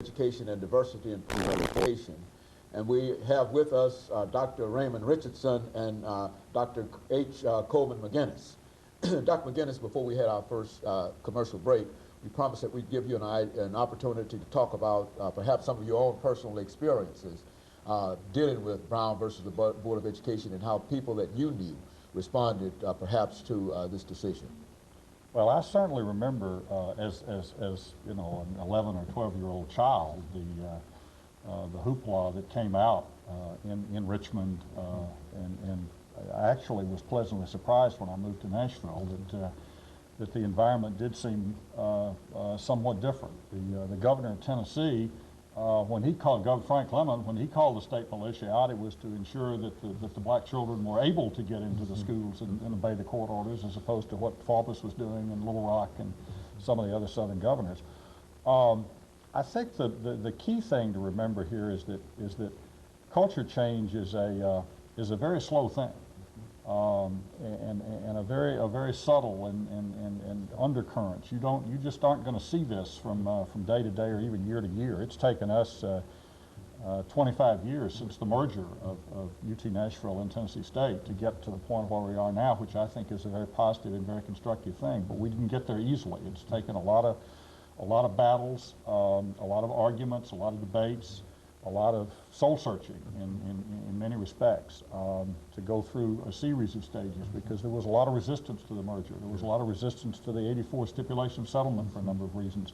Education and Diversity in Education. And we have with us Dr. Raymond Richardson and Dr. H. Coleman McGinnis. Dr. McGinnis, before we had our first commercial break, we promised that we'd give you an opportunity to talk about perhaps some of your own personal experiences dealing with Brown versus the Board of Education and how people that you knew responded perhaps to this decision. Well, I certainly remember as you know, an 11 or 12-year-old child, the hoopla that came out in Richmond, and I actually was pleasantly surprised when I moved to Nashville that the environment did seem somewhat different. The governor of Tennessee, when he called, Governor Frank Clement, when he called the state militia out, it was to ensure that the black children were able to get into the schools and obey the court orders, as opposed to what Faubus was doing in Little Rock and some of the other southern governors. I think the key thing to remember here is that culture change is a very slow thing, and a very subtle and undercurrents. You just aren't going to see this from day to day or even year to year. It's taken us 25 years since the merger of UT Nashville and Tennessee State to get to the point where we are now, which I think is a very positive and very constructive thing. But we didn't get there easily. It's taken a lot of battles, a lot of arguments, a lot of debates, a lot of soul searching in many respects to go through a series of stages, because there was a lot of resistance to the merger. There was a lot of resistance to the '84 stipulation settlement for a number of reasons.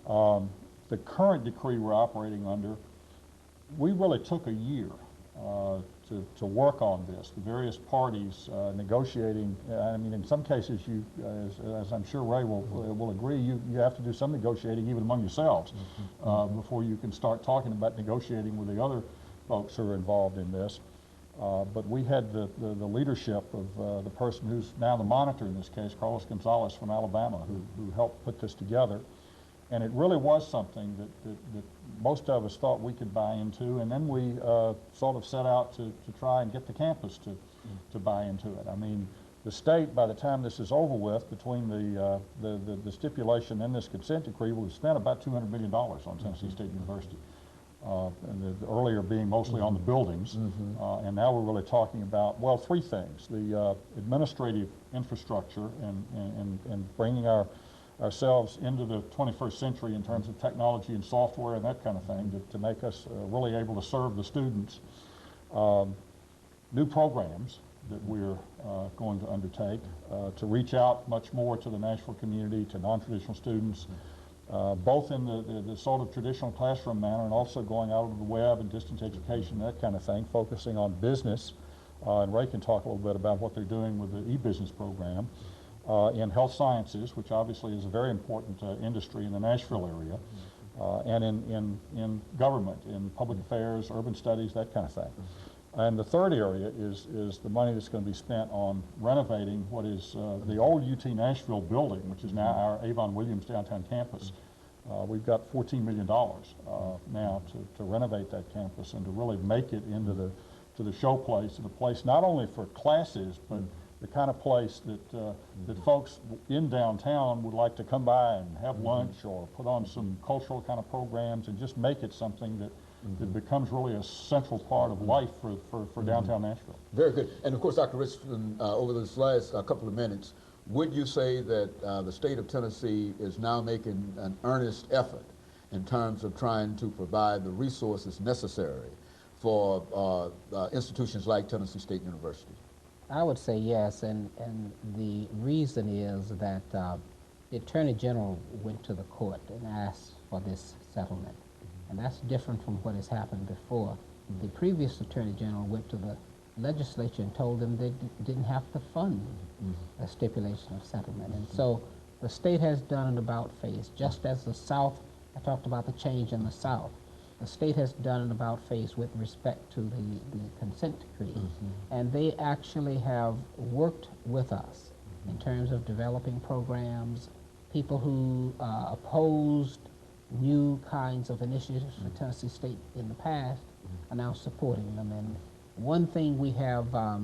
The current decree we're operating under, we really took a year to work on this. The various parties negotiating. I mean, in some cases, you, as I'm sure Ray will agree, you have to do some negotiating even among yourselves before you can start talking about negotiating with the other folks who are involved in this. But we had the leadership of the person who's now the monitor in this case, Carlos Gonzalez from Alabama, who helped put this together. And it really was something that most of us thought we could buy into, and then we sort of set out to try and get the campus to buy into it. I mean, the state, by the time this is over with, between the stipulation and this consent decree, will have spent about $200 million on Tennessee State University. And the earlier being mostly on the buildings, and now we're really talking about, well, three things: the administrative infrastructure and bringing ourselves into the 21st century in terms of technology and software and that kind of thing to make us really able to serve the students. New programs that we're going to undertake to reach out much more to the Nashville community, to non-traditional students, both in the sort of traditional classroom manner and also going out on the web and distance education, that kind of thing, focusing on business. And Ray can talk a little bit about what they're doing with the e-business program. In health sciences, which obviously is a very important industry in the Nashville area, and in government, in public affairs, urban studies, that kind of thing. And the third area is the money that's going to be spent on renovating what is the old UT Nashville building, which is now our Avon Williams downtown campus. We've got $14 million now to renovate that campus and to really make it into the show place, and a place not only for classes, but the kind of place that folks in downtown would like to come by and have lunch or put on some cultural kind of programs and just make it something that becomes really a central part of life for downtown Nashville. Very good. And of course, Dr. Richardson, over this last couple of minutes, would you say that the state of Tennessee is now making an earnest effort in terms of trying to provide the resources necessary for institutions like Tennessee State University? I would say yes, and the reason is that the Attorney General went to the court and asked for this settlement, and that's different from what has happened before. The previous Attorney General went to the legislature and told them they didn't have to fund a stipulation of settlement, and so the state has done an about-face, just as the South, I talked about the change in the South. The state has done an about-face with respect to the consent decree, and they actually have worked with us in terms of developing programs. People who opposed new kinds of initiatives for Tennessee State in the past are now supporting them. And one thing we have a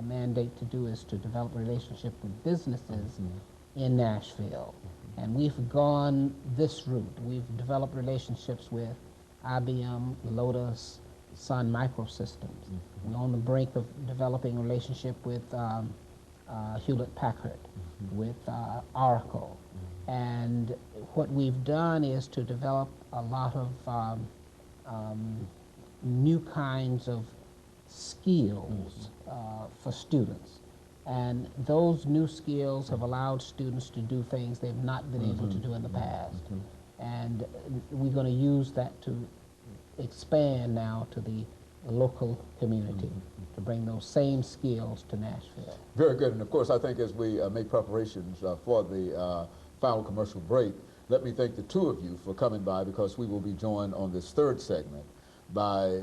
mandate to do is to develop a relationship with businesses in Nashville. And we've gone this route. We've developed relationships with IBM, Lotus, Sun Microsystems. We're on the brink of developing a relationship with Hewlett-Packard, with Oracle. And what we've done is to develop a lot of new kinds of skills for students. And those new skills have allowed students to do things they've not been able to do in the past. And we're going to use that to expand now to the local community, to bring those same skills to Nashville. Very good. And of course, I think as we make preparations for the final commercial break, let me thank the two of you for coming by, because we will be joined on this third segment by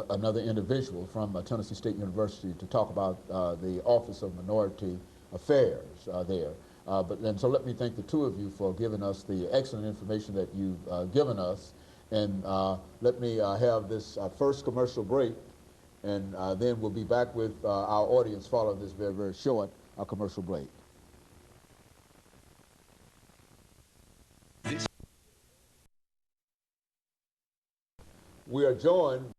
another individual from Tennessee State University to talk about the Office of Minority Affairs there. So let me thank the two of you for giving us the excellent information that you've given us. And let me have this first commercial break, and then we'll be back with our audience following this very, very short commercial break. We are joined